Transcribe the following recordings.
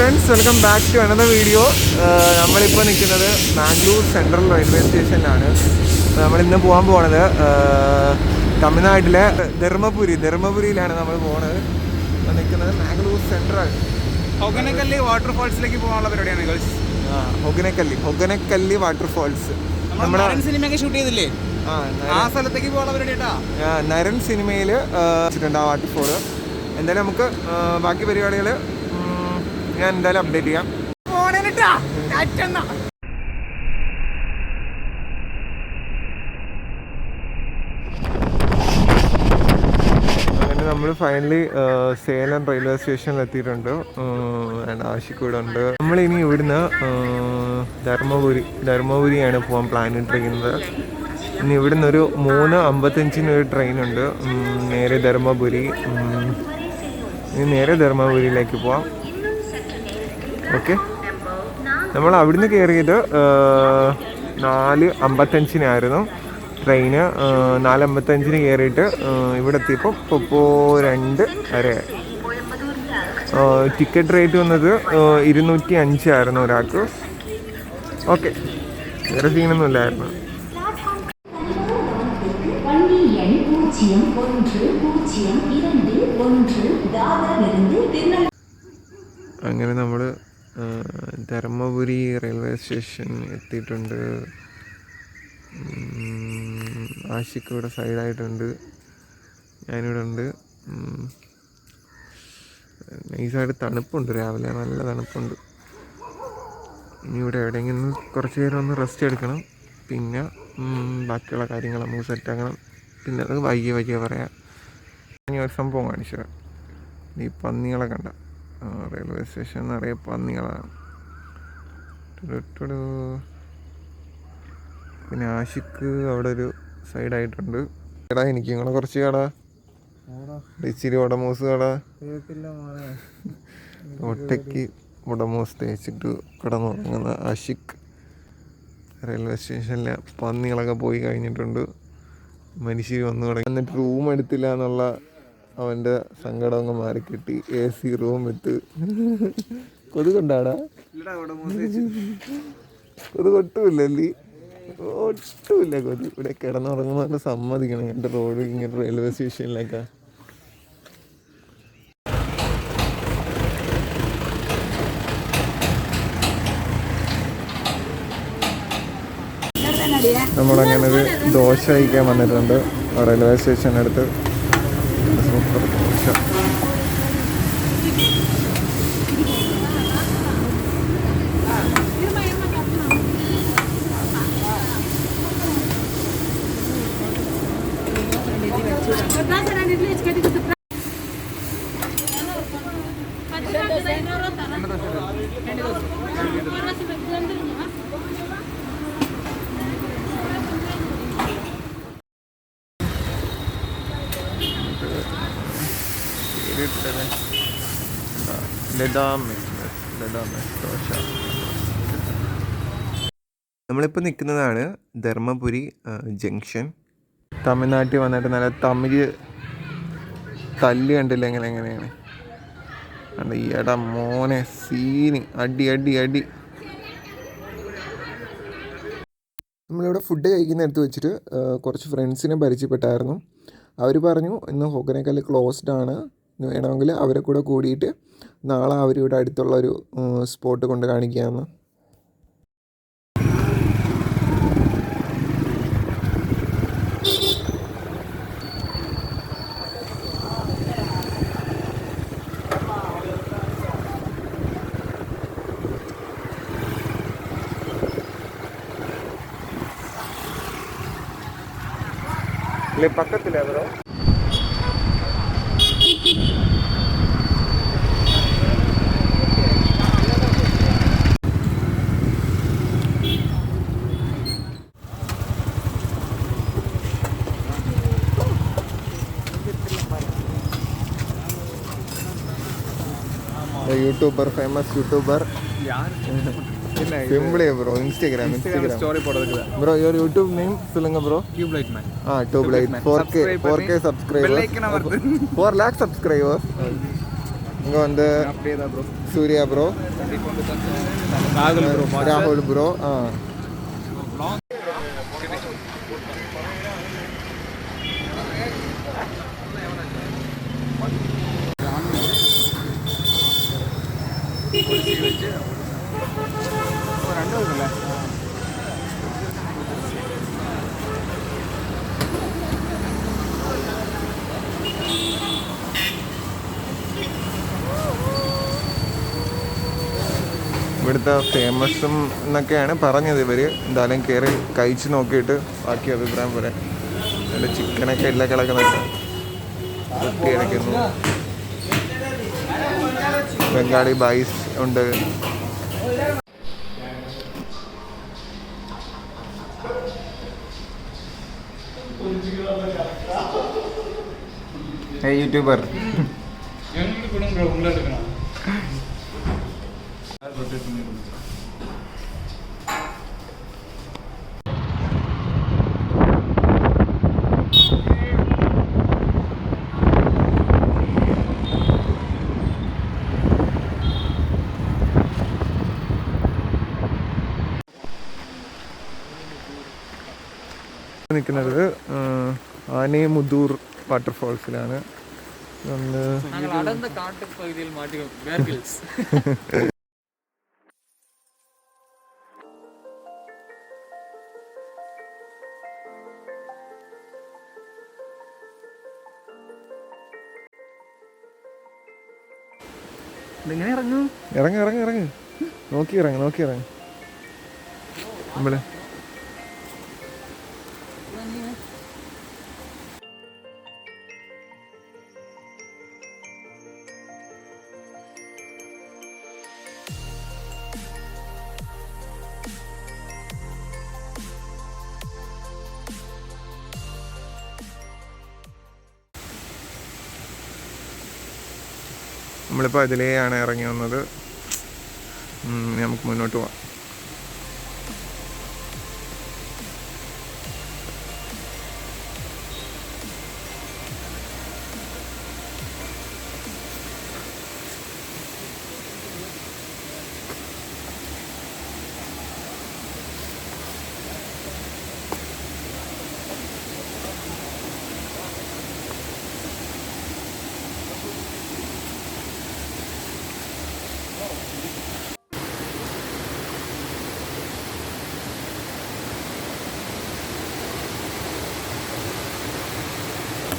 Friends, welcome back to another video. നമ്മളിപ്പോൾ നിൽക്കുന്നത് Mangalore central railway സ്റ്റേഷനിലാണ്. നമ്മളിന്ന് പോകാൻ പോകുന്നത് തമിഴ്നാട്ടിലെ ധർമ്മപുരിയിലാണ് നമ്മൾ പോകുന്നത്. നിൽക്കുന്നത് മാംഗ്ലൂർ സെൻട്രൽ ഹൊഗനക്കല്ലി വാട്ടർഫാൾസിലേക്ക് പോകാനുള്ള പരിപാടിയാണ് ഗേൾസ്. ഹൊഗനക്കല്ലി വാട്ടർഫാൾസ് നമ്മുടെ സിനിമയൊക്കെ ഷൂട്ട് ചെയ്തില്ലേ, ആ സ്ഥലത്തേക്ക് പോകാനുള്ള പരിപാടി. നരൻ സിനിമയിൽ വെച്ചിട്ടുണ്ട് ആ വാട്ടർഫോള്. എന്തായാലും നമുക്ക് ബാക്കി പരിപാടികൾ ഞാൻ എന്തായാലും അപ്ഡേറ്റ് ചെയ്യാം. അങ്ങനെ നമ്മൾ ഫൈനലി സേലം റെയിൽവേ സ്റ്റേഷനിൽ എത്തിയിട്ടുണ്ട്. ആഷിക്കൂടെ ഉണ്ട്. നമ്മളിനി ഇവിടുന്ന് ധർമ്മപുരിയാണ് പോകാൻ പ്ലാൻ ഇട്ടിരിക്കുന്നത്. ഇനി ഇവിടുന്ന് ഒരു 3:55 ഒരു ട്രെയിനുണ്ട് നേരെ ധർമ്മപുരി. ഇനി നേരെ ധർമ്മപുരിയിലേക്ക് പോവാം. ഓക്കെ, നമ്മൾ അവിടുന്ന് കയറിയത് 4:55 ട്രെയിന്. 4:55 കയറിയിട്ട് ഇവിടെ എത്തിയപ്പോൾ 2:30. ടിക്കറ്റ് റേറ്റ് വന്നത് 205 ഒരാൾക്ക്. ഓക്കെ, വേറെ സീനൊന്നുമില്ലായിരുന്നു. അങ്ങനെ നമ്മൾ ധർമ്മപുരി റെയിൽവേ സ്റ്റേഷൻ എത്തിയിട്ടുണ്ട്. ആഷിക്ക് ഇവിടെ സൈഡായിട്ടുണ്ട്, ഞാനിവിടെ ഉണ്ട്. നൈസായിട്ട് തണുപ്പുണ്ട്, രാവിലെ നല്ല തണുപ്പുണ്ട്. ഇനി ഇവിടെ എവിടെയെങ്കിലും കുറച്ച് നേരം ഒന്ന് റെസ്റ്റ് എടുക്കണം. പിന്നെ ബാക്കിയുള്ള കാര്യങ്ങൾ നമുക്ക് സെറ്റാക്കണം. പിന്നെ അത് വൈകിയ പറയാം. ഇനി ഒരു സംഭവം കാണിച്ചു തരാം. ഈ പന്നികളെ കണ്ട റെയിൽവേ സ്റ്റേഷൻ നിറയെ പന്നികളാണ്. പിന്നെ ആഷിക്ക് അവിടെ ഒരു സൈഡായിട്ടുണ്ട്. എടാ, എനിക്ക് ഇങ്ങനെ കുറച്ച് കടാ, ഇച്ചിരി ഉടമൂസ് കടാ, ഒട്ടയ്ക്ക് ഉടമൂസ് തേച്ചിട്ട് കിടന്നുറങ്ങുന്ന ആഷിക്ക്. റെയിൽവേ സ്റ്റേഷനിലെ പന്നികളൊക്കെ പോയി കഴിഞ്ഞിട്ടുണ്ട്. മനുഷ്യർ വന്നു തുടങ്ങി. എന്നിട്ട് റൂം എടുത്തില്ല എന്നുള്ള അവൻ്റെ സങ്കടം അങ്ങ് മാറിക്കിട്ടി. AC റൂം ഇട്ട്. കൊതുകൊണ്ടാടാ? കൊതുകൊട്ടുമില്ലല്ലേ? ഒട്ടുമില്ല കൊതു. ഇവിടെ കിടന്നുറങ്ങുന്നവരുടെ സമ്മതിക്കണം. എൻ്റെ റോഡ് ഇങ്ങനെ റെയിൽവേ സ്റ്റേഷനിലേക്കാ. നമ്മളങ്ങനെ ഒരു ദോശ കഴിക്കാൻ വന്നിട്ടുണ്ട് റെയിൽവേ സ്റ്റേഷനടുത്ത്. സൂപ്പർ ദോശ. നമ്മളിപ്പോൾ നിൽക്കുന്നതാണ് ധർമ്മപുരി ജംഗ്ഷൻ. തമിഴ്നാട്ടിൽ വന്നിട്ട് നല്ല തമിഴ് തല്ല് കണ്ടില്ല എങ്ങനെയാണ് ഈടാ മോനെ സീന്. അടി. നമ്മളിവിടെ ഫുഡ് കഴിക്കുന്നിടത്ത് വെച്ചിട്ട് കുറച്ച് ഫ്രണ്ട്സിനെ പരിചയപ്പെട്ടായിരുന്നു. അവർ പറഞ്ഞു ഇന്ന് ഹൊഗനക്കല്ല് ക്ലോസ്ഡ് ആണ്, വേണമെങ്കിൽ അവരെ കൂടെ കൂടിയിട്ട് നാളെ അവരിവിടെ അടുത്തുള്ളൊരു സ്പോട്ട് കൊണ്ട് കാണിക്കാമെന്ന്. പക്കത്തില്ലേ bro? YouTuber famous YouTuber simply bro Instagram story போடுறதுக்கு ब्रो योर यूट्यूब नेम சொல்லுங்க bro tubelight man tubelight 4K subscriber 4 lakh subscriber இங்கே வந்து அப்படியே தான் ப்ரோ. சூர்யா ப்ரோ, ராகுல் ப்ரோ. ராகுல் ப்ரோ. രണ്ടു പേരല്ലേ? ഇവിടുത്തെ ഫേമസും എന്നൊക്കെയാണ് പറഞ്ഞത് ഇവർ. എന്തായാലും കയറി കഴിച്ച് നോക്കിയിട്ട് ബാക്കി അഭിപ്രായം പറയാം. അതിൻ്റെ ചിക്കനൊക്കെ എല്ലാം കിടക്കുന്നുണ്ട്, കുത്തി അടയ്ക്കുന്നു. ബംഗാളി ബൈസ് ഉണ്ട്. യൂട്യൂബർ നിൽക്കുന്നത് ആനൈ മുദൂർ വാട്ടർഫോൾസിലാണ്. ഇറങ്ങി ഇറങ്ങി ഇറങ്ങി നോക്കി ഇറങ്ങി നോക്കി ഇറങ്ങി. നമ്മള് നമ്മളിപ്പോൾ അതിലെയാണ് ഇറങ്ങി വന്നത്. നമുക്ക് മുന്നോട്ട് പോവാം.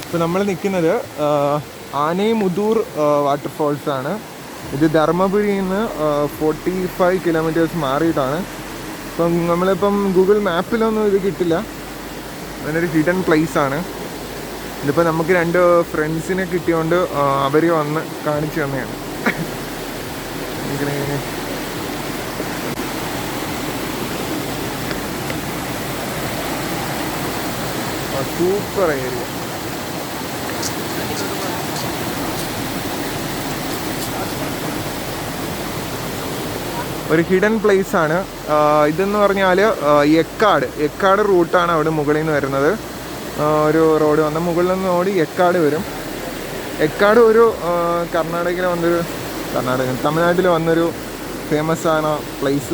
ഇപ്പോൾ നമ്മൾ നിൽക്കുന്നത് ആനൈ മുദൂർ വാട്ടർഫോൾസ് ആണ്. ഇത് ധർമ്മപുരിയിൽ നിന്ന് 45 കിലോമീറ്റേഴ്സ് മാറിയിട്ടാണ്. ഇപ്പം നമ്മളിപ്പം ഗൂഗിൾ മാപ്പിലൊന്നും ഇത് കിട്ടില്ല, അതിനൊരു ഹിഡൻ പ്ലേസ് ആണ്. ഇതിപ്പോൾ നമുക്ക് 2 ഫ്രണ്ട്സിനെ കിട്ടിയോണ്ട് അവർ വന്ന് കാണിച്ചു തന്നെയാണ്. Super area. ഒരു ഹിഡൻ പ്ലേസ് ആണ് ഇതെന്ന് പറഞ്ഞാൽ. എക്കാട് റൂട്ടാണ് അവിടെ മുകളിൽ നിന്ന് വരുന്നത്. ഒരു റോഡ് വന്ന മുകളിൽ നിന്ന് ഓടി എക്കാട് വരും. എക്കാട് ഒരു തമിഴ്നാട്ടിൽ വന്നൊരു ഫേമസ് ആണ് പ്ലേസ്.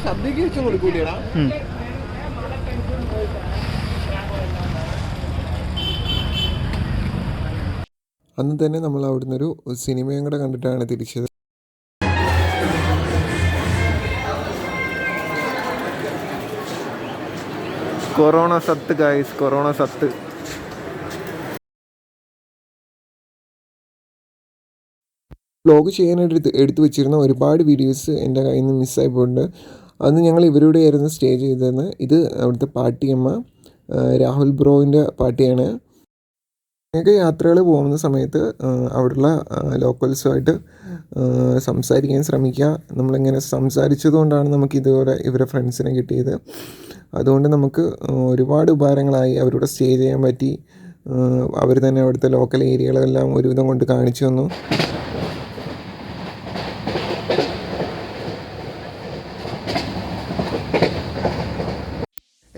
ശബ്ദിക്ക് വെച്ചും കൊടുക്കൂലടാ. അന്ന് തന്നെ നമ്മൾ അവിടുന്ന് ഒരു സിനിമയും കൂടെ കണ്ടിട്ടാണ് തിരിച്ചത്. കൊറോണ സത്ത് ഗൈസ്, കൊറോണ സത്ത്. വ്ലോഗ് ചെയ്യാനായിട്ട് എടുത്തു വെച്ചിരുന്ന ഒരുപാട് വീഡിയോസ് എൻ്റെ കയ്യിൽ നിന്ന് മിസ്സായി പോയിട്ടുണ്ട്. അന്ന് ഞങ്ങൾ ഇവരുടെയായിരുന്നു സ്റ്റേ ചെയ്തതെന്ന്. ഇത് അവിടുത്തെ പാട്ടിയമ്മ, രാഹുൽ ബ്രോവിൻ്റെ പാട്ടിയാണ്. നിങ്ങൾക്ക് യാത്രകൾ പോകുന്ന സമയത്ത് അവിടെയുള്ള ലോക്കൽസുമായിട്ട് സംസാരിക്കാൻ ശ്രമിക്കുക. നമ്മളിങ്ങനെ സംസാരിച്ചതുകൊണ്ടാണ് നമുക്ക് ഇതുപോലെ ഇവരെ ഫ്രണ്ട്സിനെ കിട്ടിയത്. അതുകൊണ്ട് നമുക്ക് ഒരുപാട് ഉപകാരങ്ങളായി. അവരോട് സ്റ്റേ ചെയ്യാൻ പറ്റി. അവർ തന്നെ അവിടുത്തെ ലോക്കൽ ഏരിയകളെല്ലാം ഒരുവിധം കൊണ്ട് കാണിച്ചു തന്നു.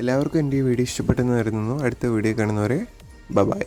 എല്ലാവർക്കും എൻ്റെ ഈ വീഡിയോ ഇഷ്ടപ്പെട്ടെന്ന് കരുതുന്നു. അടുത്ത വീഡിയോ കാണുന്നവരെ ബൈ.